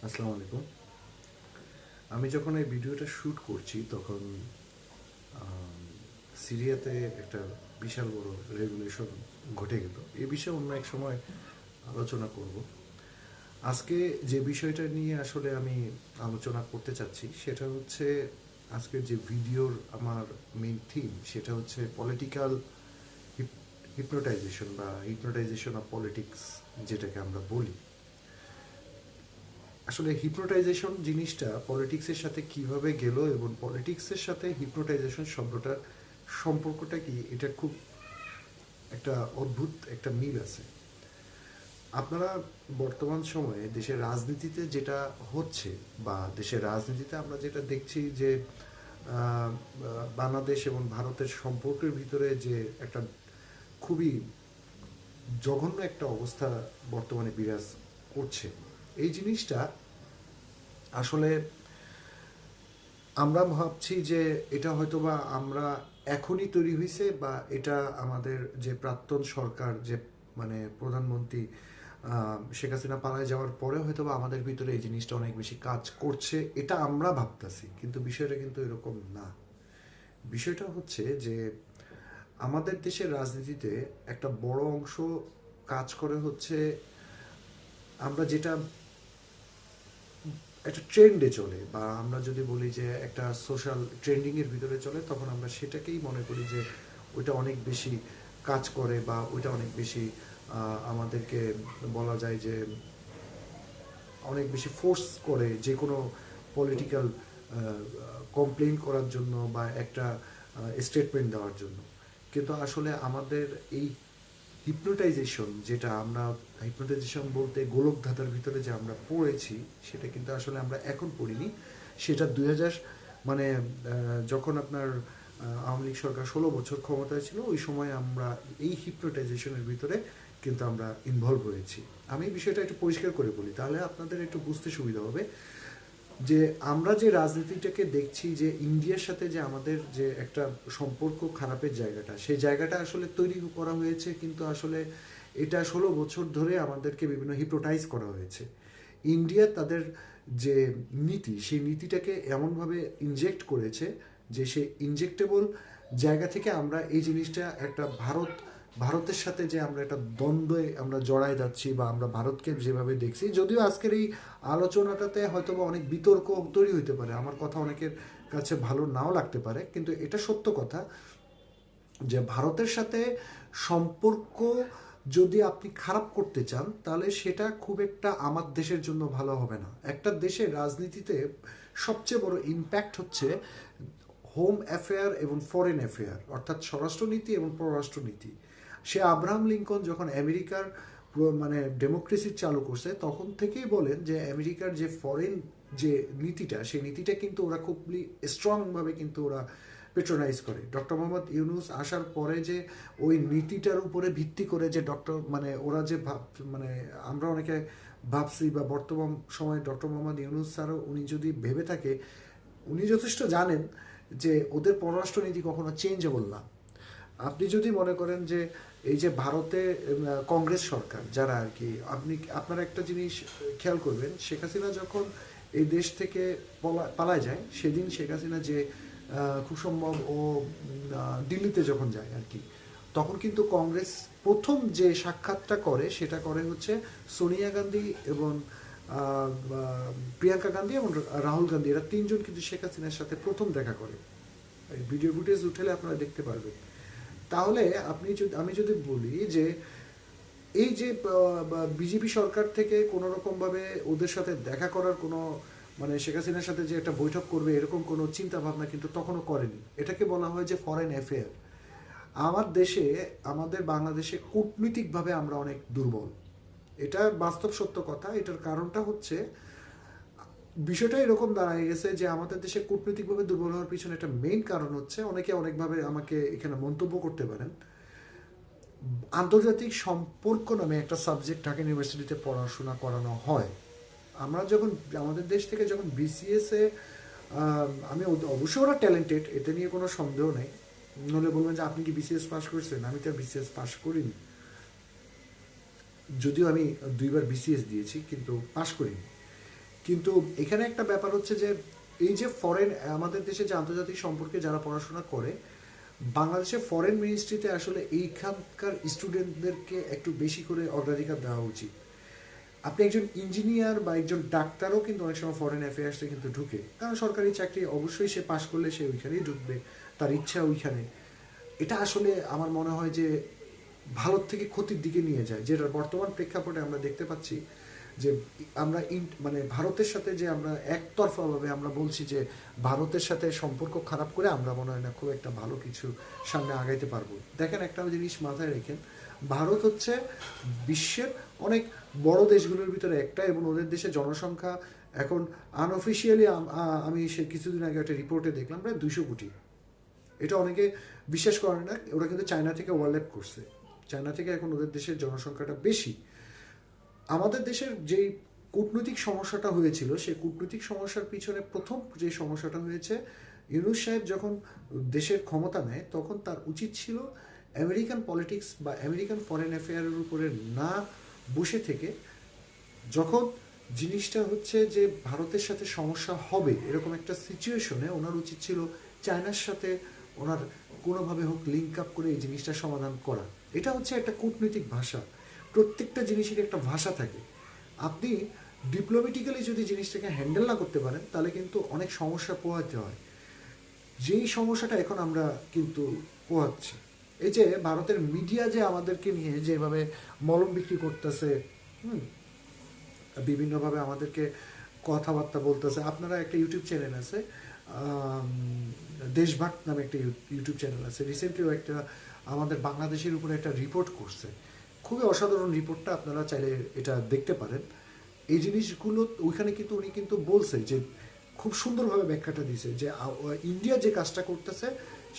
আসসালামু আলাইকুম। আমি যখন এই ভিডিওটা শ্যুট করছি তখন সিরিয়াতে একটা বিশাল বড় রেগুলেশন ঘটে গেল। এ বিষয়ে অন্য এক সময় আলোচনা করব। আজকে যে বিষয়টা নিয়ে আসলে আমি আলোচনা করতে চাচ্ছি সেটা হচ্ছে আজকের যে ভিডিওর আমার মেইন থিম সেটা হচ্ছে পলিটিক্যাল হিপনোটাইজেশন বা হিপনোটাইজেশন অফ পলিটিক্স, যেটাকে আমরা বলি। আসলে হিপনোটাইজেশন জিনিসটা পলিটিক্সের সাথে কিভাবে গেল এবং পলিটিক্সের সাথে হিপনোটাইজেশন শব্দটার সম্পর্কটা কি, এটা খুব একটা অদ্ভুত একটা মিল আছে। আপনারা বর্তমান সময়ে দেশের রাজনীতিতে যেটা হচ্ছে বা দেশের রাজনীতিতে আমরা যেটা দেখছি যে বাংলাদেশ এবং ভারতের সম্পর্কের ভিতরে যে একটা খুবই জঘন্য একটা অবস্থা বর্তমানে বিরাজ করছে, এই জিনিসটা আসলে আমরা ভাবছি যে এটা হয়তোবা আমরা এখনই তৈরি হয়েছে, বা এটা আমাদের যে প্রাক্তন সরকার, যে মানে প্রধানমন্ত্রী শেখ হাসিনা পালায় যাওয়ার পরে হয়তোবা আমাদের ভিতরে এই জিনিসটা অনেক বেশি কাজ করছে, এটা আমরা ভাবতেছি, কিন্তু বিষয়টা কিন্তু এরকম না। বিষয়টা হচ্ছে যে আমাদের দেশের রাজনীতিতে একটা বড় অংশ কাজ করে হচ্ছে, আমরা যেটা একটা ট্রেন্ডে চলে, বা আমরা যদি বলি যে একটা সোশ্যাল ট্রেন্ডিংয়ের ভিতরে চলে, তখন আমরা সেটাকেই মনে করি যে ওইটা অনেক বেশি কাজ করে, বা ওইটা অনেক বেশি আমাদেরকে বলা যায় যে অনেক বেশি ফোর্স করে যে কোনো পলিটিক্যাল কমপ্লেইন করার জন্য বা একটা স্টেটমেন্ট দেওয়ার জন্য। কিন্তু আসলে আমাদের এই হিপনোটাইজেশন, যেটা আমরা হিপনোটাইজেশন বলতে গোলকধাঁধার ভিতরে যে আমরা পড়েছি, সেটা কিন্তু আসলে আমরা এখন পড়িনি। সেটা 2000 মানে যখন আপনার আওয়ামী লীগ সরকার 16 বছর ক্ষমতায় ছিল, ওই সময় আমরা এই হিপনোটাইজেশনের ভিতরে কিন্তু আমরা ইনভলভ হয়েছি। আমি বিষয়টা একটু পরিষ্কার করে বলি, তাহলে আপনাদের একটু বুঝতে সুবিধা হবে যে আমরা যে রাজনীতিটাকে দেখছি, যে ইন্ডিয়ার সাথে যে আমাদের যে একটা সম্পর্ক খারাপের জায়গাটা, সেই জায়গাটা আসলে তৈরি করা হয়েছে, কিন্তু আসলে এটা 16 বছর ধরে আমাদেরকে বিভিন্ন হিপ্নোটাইজ করা হয়েছে। ইন্ডিয়া তাদের যে নীতি, সেই নীতিটাকে এমনভাবে ইনজেক্ট করেছে যে সে ইনজেক্টেবল জায়গা থেকে আমরা এই জিনিসটা একটা ভারতের সাথে যে আমরা একটা দ্বন্দ্বে আমরা জড়ায় যাচ্ছি, বা আমরা ভারতকে যেভাবে দেখছি, যদিও আজকের এই আলোচনাটাতে হয়তো বা অনেক বিতর্ক তৈরি হইতে পারে, আমার কথা অনেকের কাছে ভালো নাও লাগতে পারে, কিন্তু এটা সত্য কথা যে ভারতের সাথে সম্পর্ক যদি আপনি খারাপ করতে চান, তাহলে সেটা খুব একটা আমার দেশের জন্য ভালো হবে না। একটা দেশের রাজনীতিতে সবচেয়ে বড় ইম্প্যাক্ট হচ্ছে হোম অ্যাফেয়ার এবং ফরেন অ্যাফেয়ার, অর্থাৎ স্বরাষ্ট্রনীতি এবং পররাষ্ট্রনীতি। সে আব্রাহাম লিঙ্কন যখন আমেরিকার মানে ডেমোক্রেসি চালু করছে, তখন থেকেই বলেন যে আমেরিকার যে ফরেন যে নীতিটা, সেই নীতিটা কিন্তু ওরা খুবই স্ট্রংভাবে কিন্তু ওরা পেট্রোনাইজ করে। ডক্টর মোহাম্মদ ইউনুস আসার পরে যে ওই নীতিটার উপরে ভিত্তি করে যে মানে ওরা যে মানে আমরা অনেকে ভাবছি, বা বর্তমান সময়ে ডক্টর মোহাম্মদ ইউনুস স্যারও উনি যদি ভেবে থাকে, উনি যথেষ্ট জানেন যে ওদের পররাষ্ট্রনীতি কখনো চেঞ্জেবল না। আপনি যদি মনে করেন যে এই যে ভারতে কংগ্রেস সরকার যারা আর কি, আপনারা একটা জিনিস খেয়াল করবেন, শেখ হাসিনা যখন এই দেশ থেকে পালায় যায়, সেদিন শেখ হাসিনা যে খুব সম্ভব ও দিল্লিতে যখন যায় আর কি, তখন কিন্তু কংগ্রেস প্রথম যে সাক্ষাৎটা করে সেটা করে হচ্ছে সোনিয়া গান্ধী এবং প্রিয়াঙ্কা গান্ধী এবং রাহুল গান্ধী, এরা তিনজন কিন্তু শেখ হাসিনার সাথে প্রথম দেখা করে। ভিডিও ফুটেজ উঠেলে আপনারা দেখতে পারবেন। তাহলে আমি যদি বলি যে এই যে বিজেপি সরকার থেকে কোনো রকমভাবে ওদের সাথে দেখা করার কোনো মানে শেখ হাসিনার সাথে যে একটা বৈঠক করবে, এরকম কোনো চিন্তা ভাবনা কিন্তু তখনও করেনি। এটাকে বলা হয় যে ফরেন অ্যাফেয়ার। আমাদের বাংলাদেশে কূটনীতিকভাবে আমরা অনেক দুর্বল, এটা বাস্তব সত্য কথা। এটার কারণটা হচ্ছে বিষয়টা এরকম দাঁড়ায় গেছে যে আমাদের দেশে কূটনৈতিকভাবে দুর্বল হওয়ার পিছনে একটা মেইন কারণ হচ্ছে, অনেকে অনেকভাবে আমাকে এখানে মন্তব্য করতে পারেন, আন্তর্জাতিক সম্পর্ক নামে একটা সাবজেক্ট ঢাকা ইউনিভার্সিটিতে পড়াশোনা করানো হয়। আমরা যখন আমাদের দেশ থেকে যখন বিসিএসে, আমি অবশ্যই ওরা ট্যালেন্টেড, এটা নিয়ে কোনো সন্দেহ নেই। নলে বলবেন যে আপনি কি বিসিএস পাস করছেন, আমি তো বিসিএস পাস করিনি, যদিও আমি 2বার বিসিএস দিয়েছি কিন্তু পাস করিনি। কিন্তু এখানে একটা ব্যাপার হচ্ছে যে এই যে ফরেন, আমাদের দেশে যে আন্তর্জাতিক সম্পর্কে যারা পড়াশোনা করে, বাংলাদেশের ফরেন মিনিস্ট্রিতে আসলে এইখানকার স্টুডেন্টদেরকে একটু বেশি করে অগ্রাধিকার দেওয়া উচিত। আপনি একজন ইঞ্জিনিয়ার বা একজন ডাক্তারও কিন্তু অনেক সময় ফরেন অ্যাফেয়ার্সে কিন্তু ঢুকে, কারণ সরকারি চাকরি অবশ্যই সে পাশ করলে সে ওইখানেই ঢুকবে, তার ইচ্ছা ওইখানে। এটা আসলে আমার মনে হয় যে ভারত থেকে ক্ষতির দিকে নিয়ে যায়, যেটা বর্তমান প্রেক্ষাপটে আমরা দেখতে পাচ্ছি যে আমরা মানে ভারতের সাথে যে আমরা একতরফাভাবে আমরা বলছি যে ভারতের সাথে সম্পর্ক খারাপ করে আমরা মনে হয় না খুব একটা ভালো কিছু সামনে আগাইতে পারবো। দেখেন, একটা জিনিস মাথায় রেখেন, ভারত হচ্ছে বিশ্বের অনেক বড় দেশগুলোর ভিতরে একটা, এবং ওদের দেশে জনসংখ্যা এখন আনঅফিসিয়ালি, আমি সে কিছুদিন আগে একটা রিপোর্টে দেখলাম প্রায় 200 কোটি। এটা অনেকে বিশ্বাস করে না, ওরা কিন্তু চায়না থেকে ওভারল্যাপ করছে। চায়না থেকে এখন ওদের দেশের জনসংখ্যাটা বেশি। আমাদের দেশের যেই কূটনৈতিক সমস্যাটা হয়েছিল, সেই কূটনৈতিক সমস্যার পিছনে প্রথম যে সমস্যাটা হয়েছে, ইউনূস সাহেব যখন দেশের ক্ষমতা নেয় তখন তার উচিত ছিল আমেরিকান পলিটিক্স বা আমেরিকান ফরেন অ্যাফেয়ারের উপরে না বসে থেকে, যখন জিনিসটা হচ্ছে যে ভারতের সাথে সমস্যা হবে এরকম একটা সিচুয়েশনে, ওনার উচিত ছিল চায়নার সাথে ওনার কোনোভাবে হোক লিঙ্ক আপ করে এই জিনিসটা সমাধান করা। এটা হচ্ছে একটা কূটনৈতিক ভাষা, প্রত্যেকটা জিনিসের একটা ভাষা থাকে। আপনি ডিপ্লোমেটিক্যালি যদি জিনিসটাকে হ্যান্ডেল না করতে পারেন তাহলে কিন্তু অনেক সমস্যা পোহাতে হয়, যেই সমস্যাটা এখন আমরা কিন্তু পোহাচ্ছি। এই যে ভারতের মিডিয়া যে আমাদেরকে নিয়ে যেভাবে মলম বিক্রি করতেছে, বিভিন্নভাবে আমাদেরকে কথাবার্তা বলতেছে। আপনারা একটা ইউটিউব চ্যানেল আছে, দেশভাগ নামে একটা ইউটিউব চ্যানেল আছে, রিসেন্টলিও একটা আমাদের বাংলাদেশের উপরে একটা রিপোর্ট করছে, খুবই অসাধারণ রিপোর্টটা, আপনারা চাইলে এটা দেখতে পারেন। এই জিনিসগুলো ওইখানে কিন্তু উনি কিন্তু বলছে যে খুব সুন্দরভাবে ব্যাখ্যাটা দিছে যে ইন্ডিয়া যে কাজটা করতেছে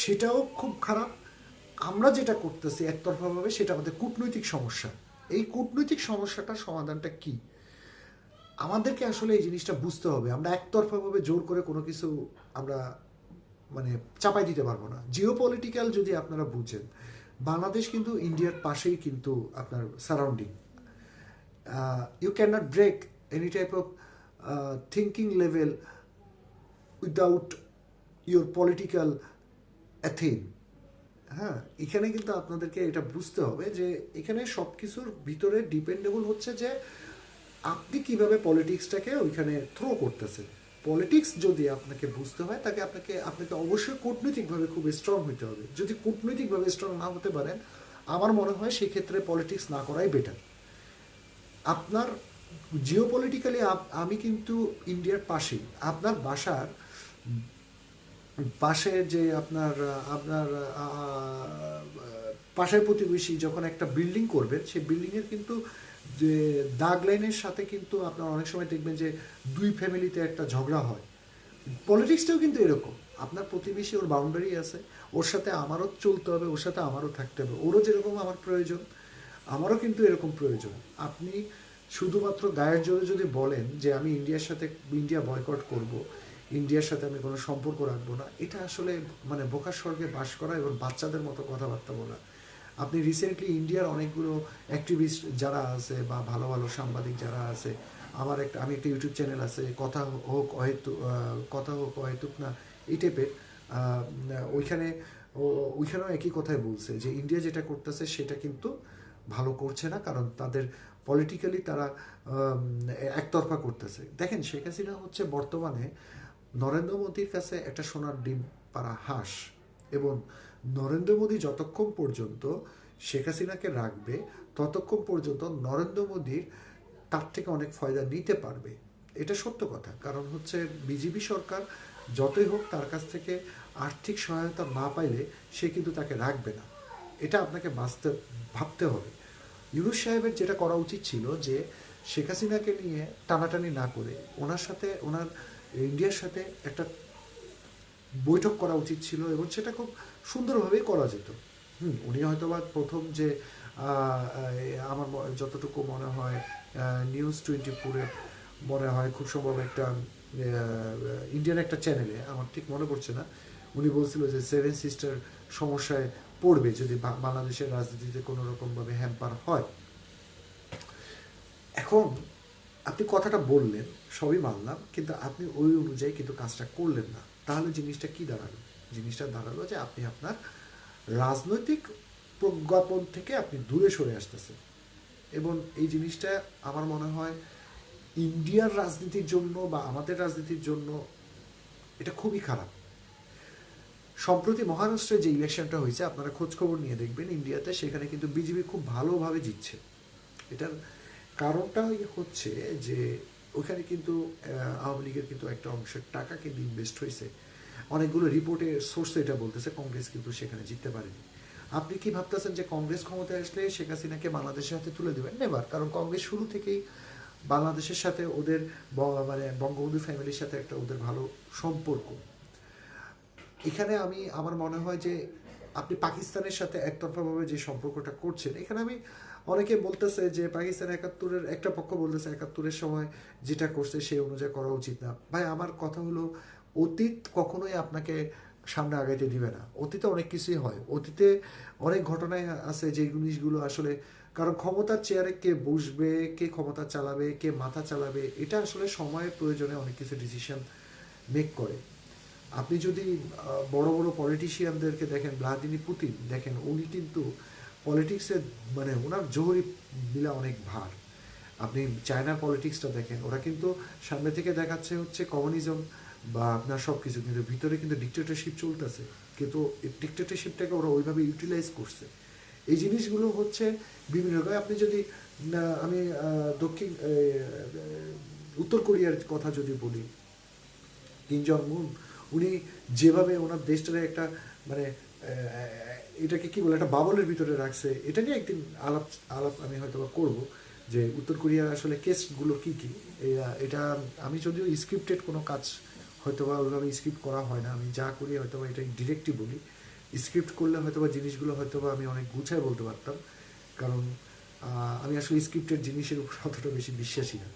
সেটাও খুব খারাপ, আমরা যেটা করতেছি একতরফাভাবে সেটা আমাদের কূটনৈতিক সমস্যা। এই কূটনৈতিক সমস্যাটার সমাধানটা কি, আমাদেরকে আসলে এই জিনিসটা বুঝতে হবে। আমরা একতরফাভাবে জোর করে কোনো কিছু আমরা মানে চাপাই দিতে পারবো না। জিও পলিটিক্যাল যদি আপনারা বুঝেন, বাংলাদেশ কিন্তু ইন্ডিয়ার পাশেই কিন্তু আপনার surrounding. You can not break any type of thinking level without your political অ্যাথিন। হ্যাঁ, এখানে কিন্তু আপনাদেরকে এটা বুঝতে হবে যে এখানে সব কিছুর ভিতরে ডিপেন্ডেবল হচ্ছে যে আপনি কিভাবে পলিটিক্সটাকে ওইখানে থ্রো করতেছেন। পলিটিক্স যদি আপনাকে বুঝতে হয় তাকে আপনাকে অবশ্যই কূটনৈতিকভাবে খুব স্ট্রং হতে হবে। যদি কূটনৈতিকভাবে স্ট্রং না হতে পারেন, আমার মনে হয় সেক্ষেত্রে পলিটিক্স না করাই বেটার। আপনার জিও পলিটিক্যালি আমি কিন্তু ইন্ডিয়ার পাশেই, আপনার বাসার পাশে যে আপনার আপনার পাশের প্রতিবেশী যখন একটা বিল্ডিং করবেন, সেই বিল্ডিংয়ের কিন্তু যে দাগ লাইনের সাথে কিন্তু আপনার অনেক সময় দেখবেন যে দুই ফ্যামিলিতে একটা ঝগড়া হয়। পলিটিক্সটাও কিন্তু এরকম, আপনার প্রতিবেশী, ওর বাউন্ডারি আছে, ওর সাথে আমারও চলতে হবে, ওর সাথে আমারও থাকতে হবে, ওরও যেরকম আমার প্রয়োজন আমারও কিন্তু এরকম প্রয়োজন। আপনি শুধুমাত্র গায়ের জোরে যদি বলেন যে আমি ইন্ডিয়া বয়কট করব, ইন্ডিয়ার সাথে আমি কোনো সম্পর্ক রাখবো না, এটা আসলে মানে বোকার স্বর্গে বাস করা এবং বাচ্চাদের মতো কথাবার্তা বলা। আপনি রিসেন্টলি ইন্ডিয়ার অনেকগুলো অ্যাক্টিভিস্ট যারা আছে বা ভালো ভালো সাংবাদিক যারা আছে, আমি একটা ইউটিউব চ্যানেল আছে, কথা হোক অহেতুক না, এই টাইপের, ওইখানে ওইখানেও একই কথাই বলছে যে ইন্ডিয়া যেটা করতেছে সেটা কিন্তু ভালো করছে না, কারণ তাদের পলিটিক্যালি তারা একতরফা করতেছে। দেখেন, শেখ হাসিনা হচ্ছে বর্তমানে নরেন্দ্র মোদীর কাছে একটা সোনার ডিম পাড়া হাঁস, এবং নরেন্দ্র মোদী যতক্ষণ পর্যন্ত শেখ হাসিনাকে রাখবে ততক্ষণ পর্যন্ত নরেন্দ্র মোদীর তার থেকে অনেক ফায়দা নিতে পারবে। এটা সত্য কথা, কারণ হচ্ছে বিজেপি সরকার যতই হোক তার কাছ থেকে আর্থিক সহায়তা না পাইলে সে কিন্তু তাকে রাখবে না। এটা আপনাকে ভাবতে হবে। ইউনূস সাহেবের যেটা করা উচিত ছিল যে শেখ হাসিনাকে নিয়ে টানাটানি না করে ওনার ইন্ডিয়ার সাথে একটা বৈঠক করা উচিত ছিল, এবং সেটা খুব সুন্দরভাবেই করা যেত। উনি হয়তোবা প্রথম যে আমার যতটুকু মনে হয় নিউজ 24-এ মনে হয় খুব সম্ভব একটা ইন্ডিয়ান একটা চ্যানেলে, আমার ঠিক মনে পড়ছে না, উনি বলছিল যে 7 সিস্টার সমস্যায় পড়বে যদি বাংলাদেশের রাজনীতিতে কোনো রকমভাবে হ্যাম্পার হয়। এখন আপনি কথাটা বললেন, সবই মানলাম, কিন্তু আপনি ওই অনুযায়ী কিন্তু কাজটা করলেন না। তাহলে জিনিসটা কি দাঁড়ালো? জিনিসটা দাঁড়ালো যে আপনি আপনার রাজনৈতিক প্রজ্ঞাপন থেকে আপনি দূরে সরে আসতেছেন। এবং এই জিনিসটা আমার মনে হয় ইন্ডিয়ার রাজনীতির জন্য বা আমাদের রাজনীতির জন্য এটা খুবই খারাপ। সম্প্রতি মহারাষ্ট্রে যে ইলেকশনটা হয়েছে আপনারা খোঁজখবর নিয়ে দেখবেন ইন্ডিয়াতে, সেখানে কিন্তু বিজেপি খুব ভালোভাবে জিতছে। এটার কারণটা হচ্ছে যে ওখানে কিন্তু আওয়ামী লীগের কিন্তু একটা অংশের টাকা কিন্তু ইনভেস্ট হয়েছে। অনেকগুলো রিপোর্টের সোর্সে এটা বলতেছে কংগ্রেস কিন্তু সেখানে জিততে পারেনি। আপনি কি ভাবতেছেন যে কংগ্রেস ক্ষমতায় আসলে শেখ হাসিনাকে বাংলাদেশের হাতে তুলে দেবেন? নেবার। কারণ কংগ্রেস শুরু থেকেই বাংলাদেশের সাথে ওদের মানে বঙ্গবন্ধু ফ্যামিলির সাথে একটা ওদের ভালো সম্পর্ক। এখানে আমি আমার মনে হয় যে আপনি পাকিস্তানের সাথে একতরফাভাবে যে সম্পর্কটা করছেন, এখানে আমি অনেকে বলতেছে যে পাকিস্তান ৭১-এর একটা পক্ষ বলতেছে ৭১-এর সময় যেটা করছে সেই অনুযায়ী করা উচিত না। ভাই আমার কথা হলো অতীত কখনোই আপনাকে সামনে আগাইতে দিবে না। অতীতে অনেক কিছুই হয়, অতীতে অনেক ঘটনায় আছে যে জিনিসগুলো আসলে, কারণ ক্ষমতার চেয়ারে কে বসবে, কে ক্ষমতা চালাবে, কে মাথা চালাবে, এটা আসলে সময়ের প্রয়োজনে অনেক কিছু ডিসিশন মেক করে। আপনি যদি বড় বড় পলিটিশিয়ানদেরকে দেখেন, ভ্লাদিমির পুতিন দেখেন, উনি কিন্তু পলিটিক্সে মানে ওনার জোহরি মিলা অনেক ভার। আপনি চায়নার পলিটিক্সটা দেখেন, ওরা কিন্তু সামনে থেকে দেখাচ্ছে হচ্ছে কমিউনিজম বা আপনার সব কিছু, কিন্তু ভিতরে কিন্তু ডিক্টেটরশিপ চলতেছে। কিন্তু এই ডিক্টেটরশিপটাকে ওরা ওইভাবে ইউটিলাইজ করছে। এই জিনিসগুলো হচ্ছে বিভিন্ন রকম। আপনি যদি আমি দক্ষিণ উত্তর কোরিয়ার কথা যদি বলি, কিম জং উন, উনি যেভাবে ওনার দেশটারে একটা মানে এটাকে কি বলে একটা বাবলের ভিতরে রাখছে, এটা নিয়ে একদিন আলাপ আলাপ আমি হয়তো করবো যে উত্তর কোরিয়ার আসলে কেসগুলো কী কী। এটা আমি যদিও স্ক্রিপ্টেড কোনো কাজ হয়তোবা ওইভাবে স্ক্রিপ্ট করা হয় না, আমি যা করি হয়তোবা এটা ডিরেক্টই বলি। স্ক্রিপ্ট করলে হয়তোবা জিনিসগুলো হয়তোবা আমি অনেক গুছায় বলতে পারতাম, কারণ আমি আসলে স্ক্রিপ্টেড জিনিসের উপর অতটা বেশি বিশ্বাসী না।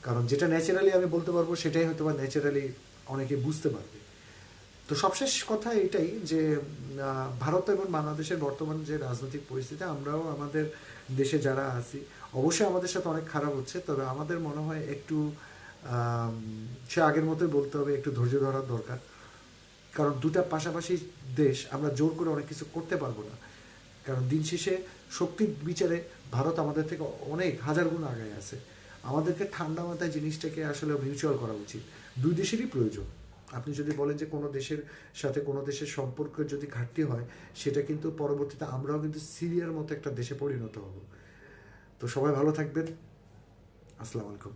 কারণ যেটা ন্যাচারালি আমি বলতে পারবো সেটাই হয়তো বা ন্যাচারালি অনেকে বুঝতে পারবে। তো সবশেষ কথা এটাই যে ভারত এবং বাংলাদেশের বর্তমান যে রাজনৈতিক পরিস্থিতি, আমরাও আমাদের দেশে যারা আছি অবশ্যই আমাদের সাথে অনেক খারাপ হচ্ছে, তবে আমাদের মনে হয় একটু সে আগের মতোই বলতে হবে, একটু ধৈর্য ধরার দরকার। কারণ দুটা পাশাপাশি দেশ, আমরা জোর করে অনেক কিছু করতে পারবো না। কারণ দিন শেষে শক্তির বিচারে ভারত আমাদের থেকে অনেক হাজার গুণ আগে আছে। আমাদেরকে ঠান্ডা মাথায় জিনিসটাকে আসলে মিউচুয়াল করা উচিত। দুই দেশেরই প্রয়োজন। আপনি যদি বলেন যে কোনো দেশের সাথে কোনো দেশের সম্পর্কের যদি ঘাটতি হয়, সেটা কিন্তু পরবর্তীতে আমরাও কিন্তু সিরিয়ার মতো একটা দেশে পরিণত হব। তো সবাই ভালো থাকবেন। আসসালামু আলাইকুম।